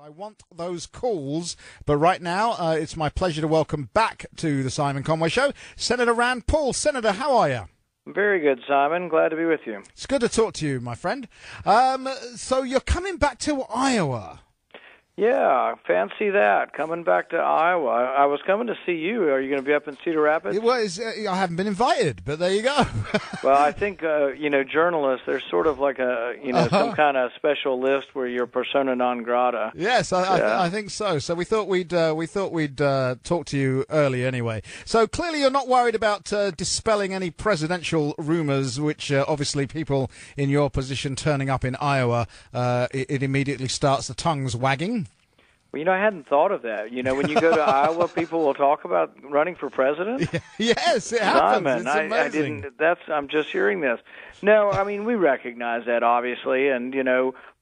I want those calls, but right now it's my pleasure to welcome back to the Simon Conway Show, Senator Rand Paul. Senator, how are you? Very good, Simon. Glad to be with you. It's good to talk to you, my friend. So you're coming back to Iowa. Yeah, fancy that. Coming back to Iowa. I was coming to see you. Are you going to be up in Cedar Rapids? I haven't been invited, but there you go. Well, I think, journalists, there's sort of like some kind of special list where you're persona non grata. Yes, I think so. So we thought we'd talk to you early anyway. So clearly you're not worried about dispelling any presidential rumors, which obviously people in your position turning up in Iowa, it immediately starts the tongues wagging. Well, I hadn't thought of that. When you go to Iowa, people will talk about running for president. Yes, it happens. Simon, it's amazing. I'm just hearing this. No, I mean, we recognize that, obviously, and,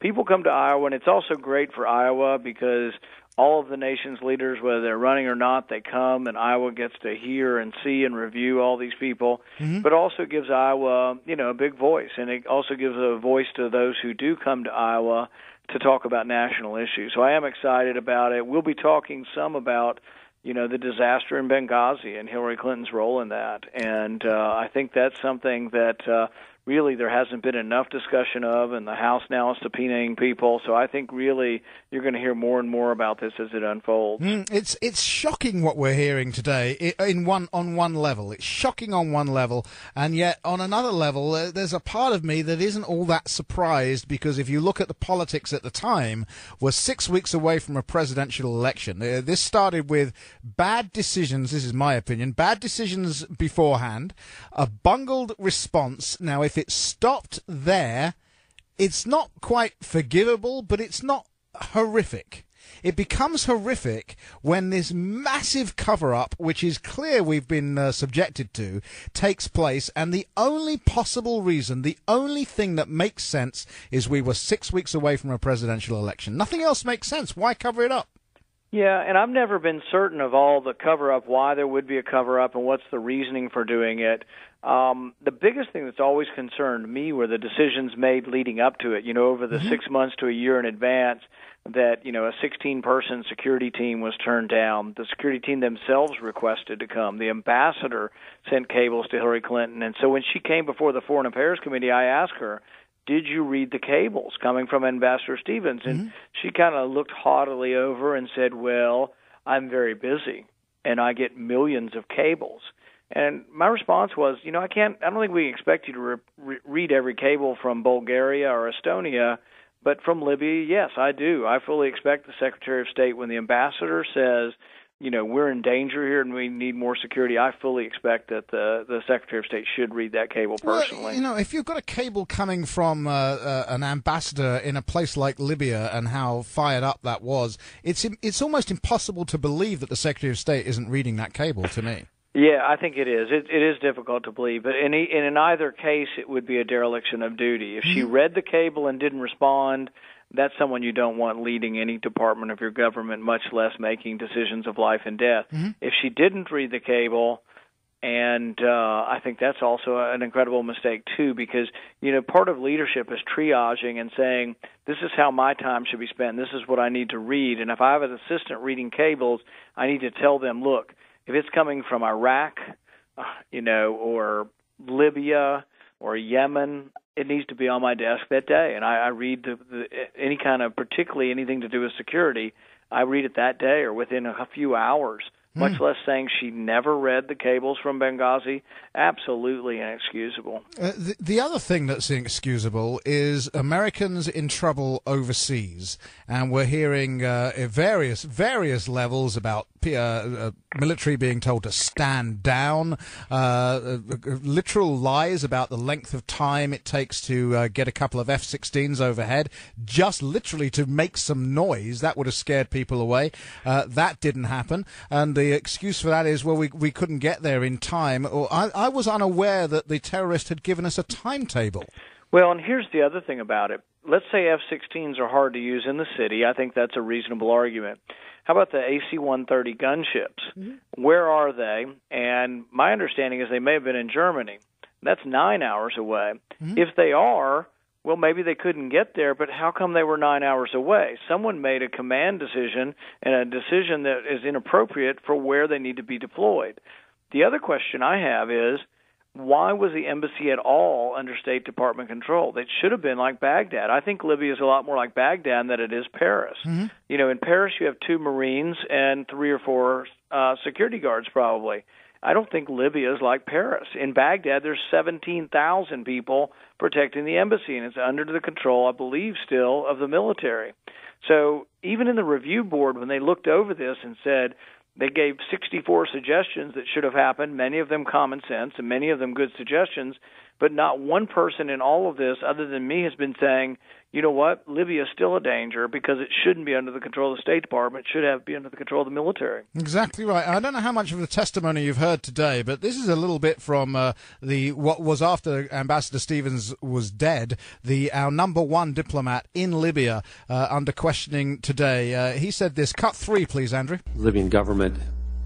people come to Iowa, and it's also great for Iowa because all of the nation's leaders, whether they're running or not, they come, and Iowa gets to hear and see and review all these people, but also gives Iowa, a big voice, and it also gives a voice to those who do come to Iowa to talk about national issues. So I am excited about it. We'll be talking some about, the disaster in Benghazi and Hillary Clinton's role in that. And I think that's something that really there hasn't been enough discussion of, and the House now is subpoenaing people. So I think really you're going to hear more and more about this as it unfolds. It's shocking what we're hearing today on one level. It's shocking on one level, and yet on another level, there's a part of me that isn't all that surprised, because if you look at the politics at the time, we're 6 weeks away from a presidential election. This started with bad decisions, this is my opinion, bad decisions beforehand, a bungled response. Now, if it stopped there, it's not quite forgivable, but it's not horrific. It becomes horrific when this massive cover-up, which is clear we've been subjected to, takes place, and the only possible reason, the only thing that makes sense is we were 6 weeks away from a presidential election. Nothing else makes sense. Why cover it up? Yeah, and I've never been certain of all the cover-up, why there would be a cover-up and what's the reasoning for doing it. The biggest thing that's always concerned me were the decisions made leading up to it, over the 6 months to a year in advance, that, a 16-person security team was turned down. The security team themselves requested to come. The ambassador sent cables to Hillary Clinton. And so when she came before the Foreign Affairs Committee, I asked her, did you read the cables coming from Ambassador Stevens? And she kind of looked haughtily over and said, well, I'm very busy, and I get millions of cables. And my response was, I don't think we expect you to read every cable from Bulgaria or Estonia, but from Libya, yes, I do. I fully expect the Secretary of State, when the ambassador says, we're in danger here and we need more security, I fully expect that the Secretary of State should read that cable personally. Well, if you've got a cable coming from an ambassador in a place like Libya and how fired up that was, it's almost impossible to believe that the Secretary of State isn't reading that cable, to me. Yeah, I think it is. It is difficult to believe, but in either case, it would be a dereliction of duty. If she read the cable and didn't respond, that's someone you don't want leading any department of your government, much less making decisions of life and death. If she didn't read the cable, and I think that's also an incredible mistake, too, because, part of leadership is triaging and saying, this is how my time should be spent, this is what I need to read, and if I have an assistant reading cables, I need to tell them, look, if it's coming from Iraq, or Libya or Yemen, it needs to be on my desk that day. And I read any kind of, particularly anything to do with security, I read it that day or within a few hours. Much less saying she never read the cables from Benghazi. Absolutely inexcusable. The other thing that's inexcusable is Americans in trouble overseas. And we're hearing various levels about military being told to stand down, literal lies about the length of time it takes to get a couple of F-16s overhead, just literally to make some noise. That would have scared people away. That didn't happen. And the excuse for that is, well, we couldn't get there in time. Or I was unaware that the terrorist had given us a timetable. Well, and here's the other thing about it. Let's say F-16s are hard to use in the city. I think that's a reasonable argument. How about the AC-130 gunships? Where are they? And my understanding is they may have been in Germany. That's 9 hours away. If they are, well, maybe they couldn't get there, but how come they were 9 hours away? Someone made a command decision, and a decision that is inappropriate for where they need to be deployed. The other question I have is, why was the embassy at all under State Department control? It should have been like Baghdad. I think Libya is a lot more like Baghdad than it is Paris. Mm-hmm. You know, in Paris you have 2 Marines and 3 or 4 security guards probably. I don't think Libya is like Paris. In Baghdad, there's 17,000 people protecting the embassy, and it's under the control, I believe, still of the military. So even in the review board, when they looked over this and said they gave 64 suggestions that should have happened, many of them common sense and many of them good suggestions, but not one person in all of this other than me has been saying, you know what, Libya is still a danger because it shouldn't be under the control of the State Department. It should be under the control of the military. Exactly right. I don't know how much of the testimony you've heard today, but this is a little bit from what was after Ambassador Stevens was dead, our number 1 diplomat in Libya under questioning today. He said this. Cut 3, please, Andrew. The Libyan government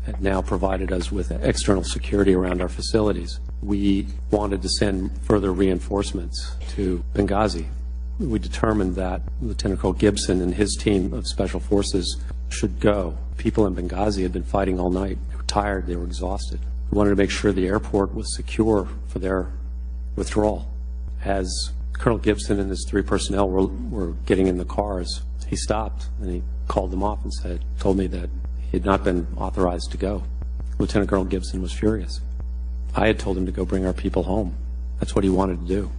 had now provided us with external security around our facilities. We wanted to send further reinforcements to Benghazi. We determined that Lieutenant Colonel Gibson and his team of special forces should go. People in Benghazi had been fighting all night. They were tired. They were exhausted. We wanted to make sure the airport was secure for their withdrawal. As Colonel Gibson and his 3 personnel were getting in the cars, he stopped and he called them off and told me that he had not been authorized to go. Lieutenant Colonel Gibson was furious. I had told him to go bring our people home. That's what he wanted to do.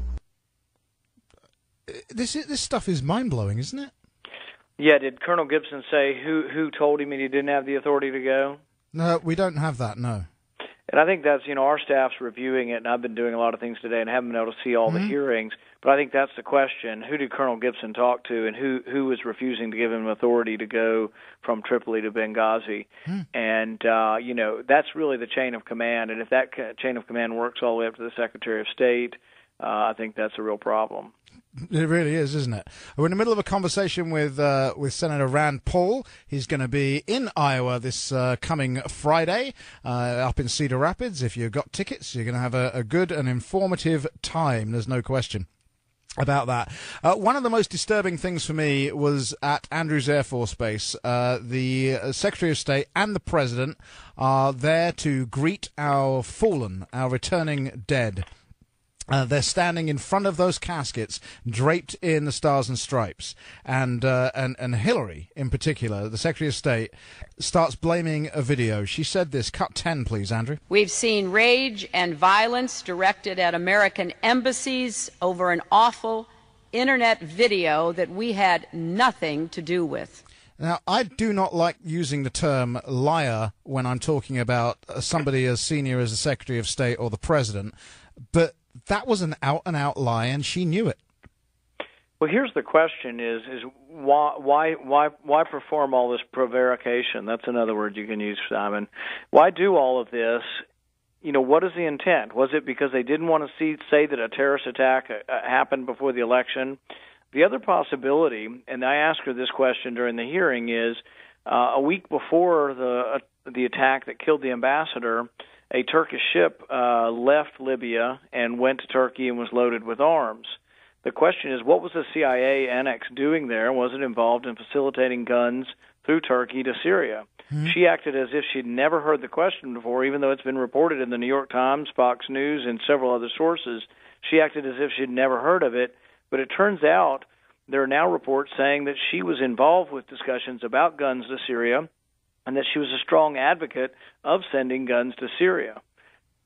This stuff is mind-blowing, isn't it? Yeah, did Colonel Gibson say who told him he didn't have the authority to go? No, we don't have that, no. And I think that's, our staff's reviewing it, and I've been doing a lot of things today and haven't been able to see all the hearings. But I think that's the question. Who did Colonel Gibson talk to, and who was refusing to give him authority to go from Tripoli to Benghazi? And, that's really the chain of command. And if that chain of command works all the way up to the Secretary of State, I think that's a real problem. It really is, isn't it? We're in the middle of a conversation with Senator Rand Paul. He's going to be in Iowa this coming Friday up in Cedar Rapids. If you've got tickets, you're going to have a good and informative time. There's no question about that. One of the most disturbing things for me was at Andrews Air Force Base. The Secretary of State and the President are there to greet our fallen, our returning dead. They're standing in front of those caskets, draped in the Stars and Stripes, and Hillary, in particular, the Secretary of State, starts blaming a video. She said this. Cut 10, please, Andrew. We've seen rage and violence directed at American embassies over an awful Internet video that we had nothing to do with. Now, I do not like using the term liar when I'm talking about somebody as senior as the Secretary of State or the President, but that was an out-and-out lie, and she knew it. Well, here's the question: is why perform all this prevarication? That's another word you can use, Simon. Why do all of this? What is the intent? Was it because they didn't want to say that a terrorist attack happened before the election? The other possibility, and I asked her this question during the hearing, is a week before the attack that killed the ambassador, a Turkish ship left Libya and went to Turkey and was loaded with arms. The question is, what was the CIA annex doing there? Was it involved in facilitating guns through Turkey to Syria? She acted as if she'd never heard the question before, even though it's been reported in the New York Times, Fox News, and several other sources. She acted as if she'd never heard of it, but it turns out there are now reports saying that she was involved with discussions about guns to Syria, and that she was a strong advocate of sending guns to Syria.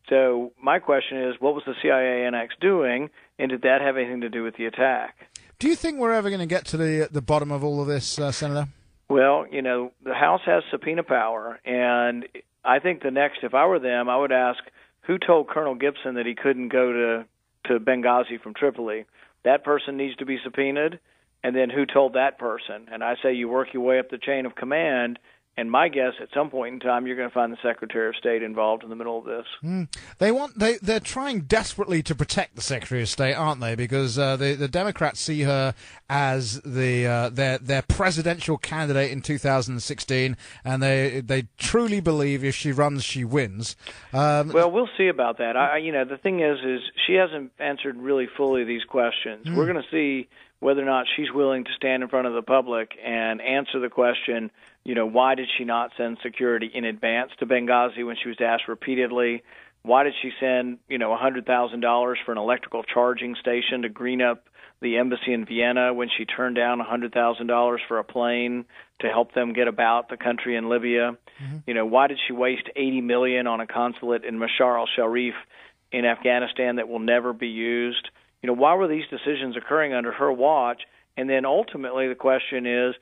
So my question is, what was the CIA annex doing, and did that have anything to do with the attack? Do you think we're ever going to get to the bottom of all of this, Senator? Well, the House has subpoena power, and I think if I were them, I would ask, who told Colonel Gibson that he couldn't go to Benghazi from Tripoli? That person needs to be subpoenaed, and then who told that person? And I say you work your way up the chain of command, And my guess, at some point in time, you're going to find the Secretary of State involved in the middle of this. They're trying desperately to protect the Secretary of State, aren't they? Because the Democrats see her as their presidential candidate in 2016, and they truly believe if she runs, she wins. Well, we'll see about that. The thing is she hasn't answered really fully these questions. We're going to see whether or not she's willing to stand in front of the public and answer the question, why did she not send security in advance to Benghazi when she was asked repeatedly? Why did she send, $100,000 for an electrical charging station to green up the embassy in Vienna when she turned down $100,000 for a plane to help them get about the country in Libya? Why did she waste $80 million on a consulate in Mashar al-Sharif in Afghanistan that will never be used? Why were these decisions occurring under her watch? And then ultimately the question is,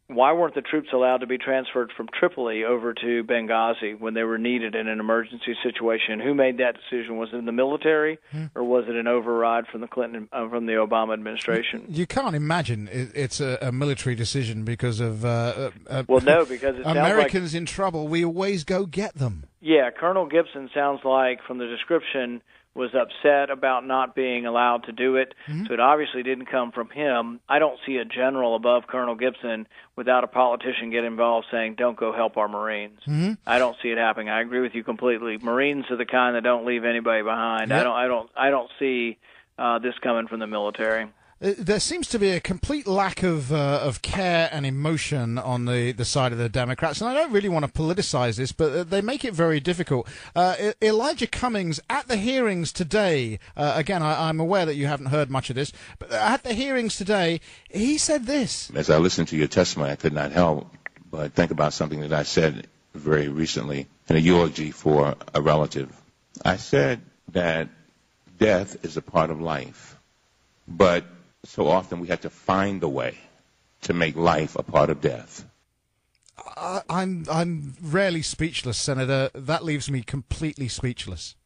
why weren't the troops allowed to be transferred from Tripoli over to Benghazi when they were needed in an emergency situation? Who made that decision? Was it the military, or was it an override from the Obama administration? You can't imagine it's a military decision because of well, no, because it Americans in trouble. We always go get them. Yeah, Colonel Gibson sounds like, from the description, was upset about not being allowed to do it, so it obviously didn't come from him. I don't see a general above Colonel Gibson without a politician get involved saying, don't go help our Marines. I don't see it happening. I agree with you completely. Marines are the kind that don't leave anybody behind. Yep. I don't see this coming from the military. There seems to be a complete lack of care and emotion on the side of the Democrats, and I don't really want to politicize this, but they make it very difficult. Elijah Cummings, at the hearings today, again, I'm aware that you haven't heard much of this, but at the hearings today, he said this. As I listened to your testimony, I could not help but think about something that I said very recently in a eulogy for a relative. I said that death is a part of life, but so often we have to find a way to make life a part of death. I'm rarely speechless, Senator. That leaves me completely speechless.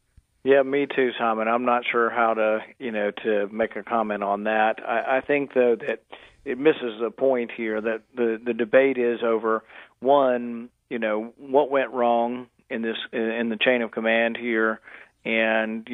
Yeah, me too, Simon. I'm not sure how to make a comment on that. I think, though, that it misses the point here that the debate is over, one, what went wrong in the chain of command here, and,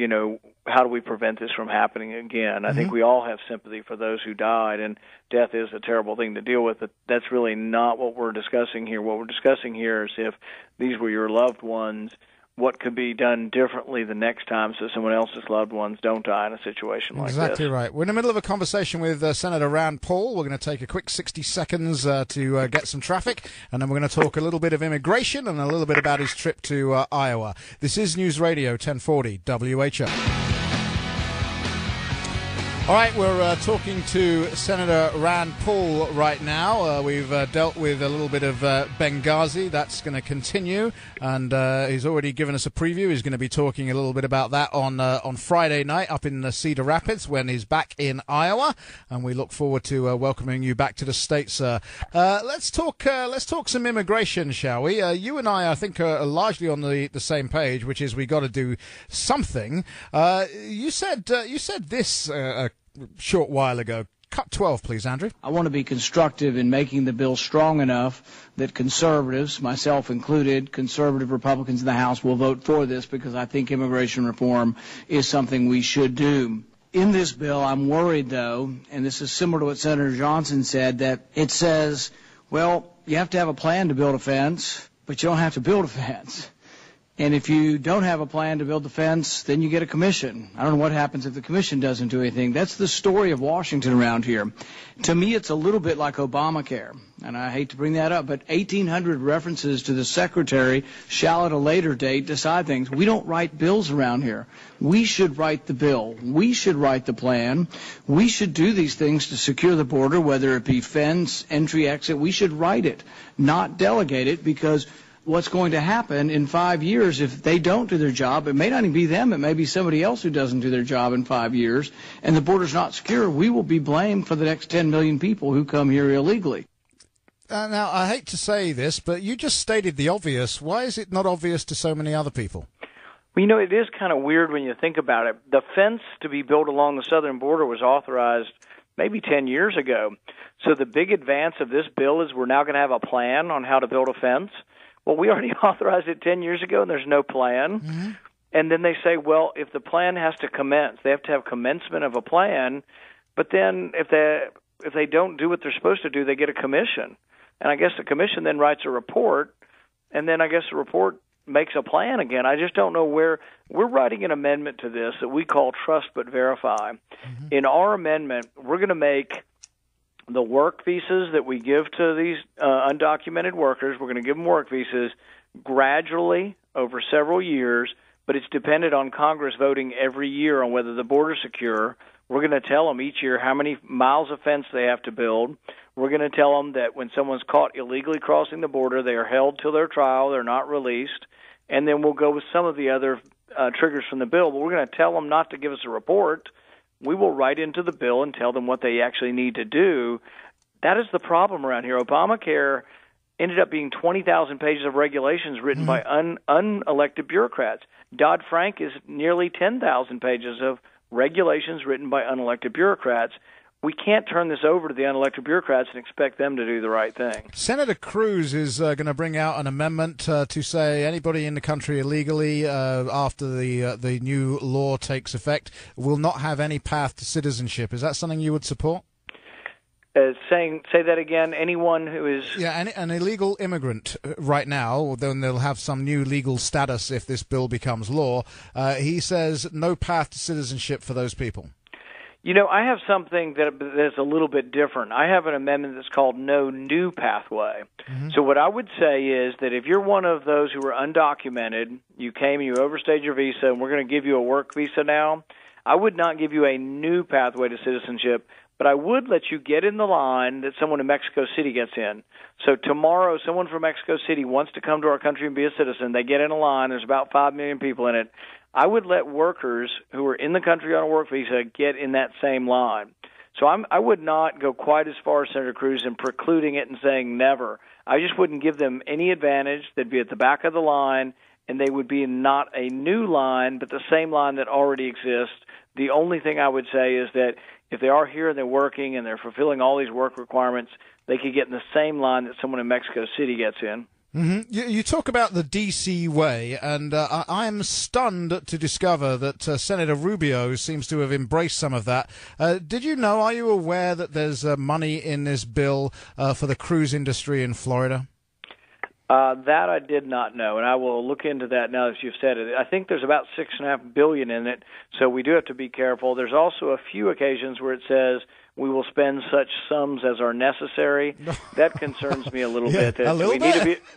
how do we prevent this from happening again? I think we all have sympathy for those who died, and death is a terrible thing to deal with, but that's really not what we're discussing here. What we're discussing here is if these were your loved ones, what could be done differently the next time so someone else's loved ones don't die in a situation like this. Exactly right. We're in the middle of a conversation with Senator Rand Paul. We're going to take a quick 60 seconds to get some traffic, and then we're going to talk a little bit of immigration and a little bit about his trip to Iowa. This is News Radio 1040 WHO. All right, we're talking to Senator Rand Paul right now. We've dealt with a little bit of Benghazi. That's going to continue, and he's already given us a preview. He's going to be talking a little bit about that on Friday night up in Cedar Rapids when he's back in Iowa, and we look forward to welcoming you back to the States, sir. Let's talk some immigration, shall we? You and I think, are largely on the same page, which is we got to do something. You said this short while ago. Cut 12, please, Andrew. I want to be constructive in making the bill strong enough that conservatives, myself included, conservative Republicans in the House, will vote for this because I think immigration reform is something we should do. In this bill, I'm worried, though, and this is similar to what Senator Johnson said, that it says, well, you have to have a plan to build a fence, but you don't have to build a fence. And if you don't have a plan to build the fence, then you get a commission. I don't know what happens if the commission doesn't do anything. That's the story of Washington around here. To me, it's a little bit like Obamacare. And I hate to bring that up, but 1,800 references to the secretary shall at a later date decide things. We don't write bills around here. We should write the bill. We should write the plan. We should do these things to secure the border, whether it be fence, entry, exit. We should write it, not delegate it, because what's going to happen in 5 years if they don't do their job, it may not even be them, it may be somebody else who doesn't do their job in 5 years, and the border's not secure, we will be blamed for the next 10 million people who come here illegally. Now, I hate to say this, but you just stated the obvious. Why is it not obvious to so many other people? Well, it is kind of weird when you think about it. The fence to be built along the southern border was authorized maybe 10 years ago. So the big advance of this bill is we're now going to have a plan on how to build a fence. Well, we already authorized it 10 years ago, and there's no plan. Mm-hmm. And then they say, well, if the plan has to commence, they have to have commencement of a plan. But then if they don't do what they're supposed to do, they get a commission. And I guess the commission then writes a report, and then I guess the report makes a plan again. I just don't know where. We're writing an amendment to this that we call trust but verify. Mm-hmm. In our amendment, we're going to make the work visas that we give to these undocumented workers, we're going to give them work visas gradually over several years, but it's dependent on Congress voting every year on whether the border's secure. We're going to tell them each year how many miles of fence they have to build. We're going to tell them that when someone's caught illegally crossing the border, they are held till their trial, they're not released. And then we'll go with some of the other triggers from the bill, but we're going to tell them not to give us a report. We will write into the bill and tell them what they actually need to do. That is the problem around here. Obamacare ended up being 20,000 pages of regulations written by unelected bureaucrats. Dodd-Frank is nearly 10,000 pages of regulations written by unelected bureaucrats. We can't turn this over to the unelected bureaucrats and expect them to do the right thing. Senator Cruz is going to bring out an amendment to say anybody in the country illegally after the new law takes effect will not have any path to citizenship. Is that something you would support? Say that again. Anyone who is an illegal immigrant right now, then they'll have some new legal status if this bill becomes law. He says no path to citizenship for those people. You know, I have something that's a little bit different. I have an amendment that's called no new pathway. Mm-hmm. So what I would say is that if you're one of those who are undocumented, you came and you overstayed your visa, and we're going to give you a work visa now, I would not give you a new pathway to citizenship, but I would let you get in the line that someone in Mexico City gets in. So tomorrow, someone from Mexico City wants to come to our country and be a citizen. They get in a line. There's about 5 million people in it. I would let workers who are in the country on a work visa get in that same line. So I would not go quite as far as Senator Cruz in precluding it and saying never. I just wouldn't give them any advantage. They'd be at the back of the line, and they would be not a new line, but the same line that already exists. The only thing I would say is that if they are here and they're working and they're fulfilling all these work requirements, they could get in the same line that someone in Mexico City gets in. Mm-hmm. You talk about the D.C. way, and I'm stunned to discover that Senator Rubio seems to have embraced some of that. Did you know, are you aware that there's money in this bill for the cruise industry in Florida? That I did not know, and I will look into that now that you've said it. I think there's about $6.5 billion in it, so we do have to be careful. There's also a few occasions where it says we will spend such sums as are necessary. That concerns me a little bit.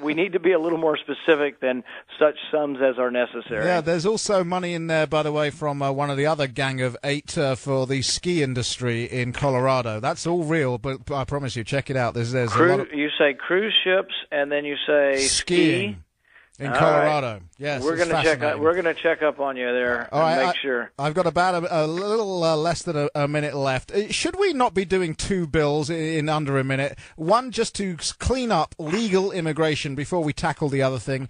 We need to be a little more specific than such sums as are necessary. Yeah, there's also money in there, by the way, from one of the other gang of 8 for the ski industry in Colorado. That's all real, but I promise you, check it out. There's a lot of... You say cruise ships, and then you say skiing. In Colorado, right. Yes. We're going to check up on you there and make sure. I've got about a little less than a minute left. Should we not be doing 2 bills in under a minute? One just to clean up legal immigration before we tackle the other thing.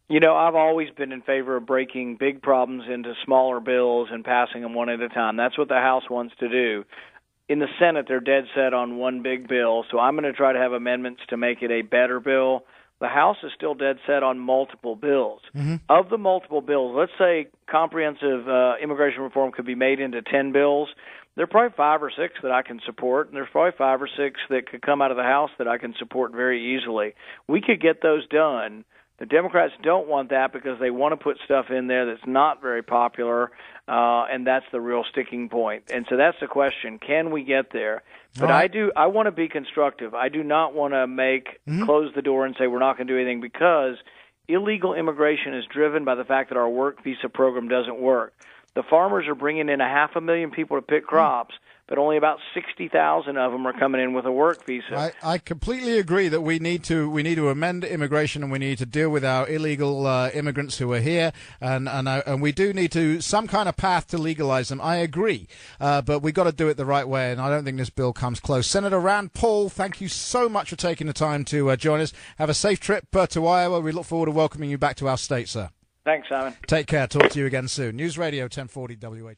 You know, I've always been in favor of breaking big problems into smaller bills and passing them one at a time. That's what the House wants to do. In the Senate, they're dead set on one big bill, so I'm going to try to have amendments to make it a better bill. The House is still dead set on multiple bills. Mm-hmm. Of the multiple bills, let's say comprehensive immigration reform could be made into 10 bills. There are probably 5 or 6 that I can support, and there's probably 5 or 6 that could come out of the House that I can support very easily. We could get those done. The Democrats don't want that because they want to put stuff in there that's not very popular, and that's the real sticking point. And so that's the question. Can we get there? But right. I want to be constructive. I do not want to close the door and say we're not going to do anything, because illegal immigration is driven by the fact that our work visa program doesn't work. The farmers are bringing in 500,000 people to pick crops, but only about 60,000 of them are coming in with a work visa. I completely agree that we need to amend immigration, and we need to deal with our illegal immigrants who are here, and we do need to some kind of path to legalize them. I agree, but we got to do it the right way, and I don't think this bill comes close. Senator Rand Paul, thank you so much for taking the time to join us. Have a safe trip to Iowa. We look forward to welcoming you back to our state, sir. Thanks, Simon. Take care. Talk to you again soon. News Radio 1040 WHO.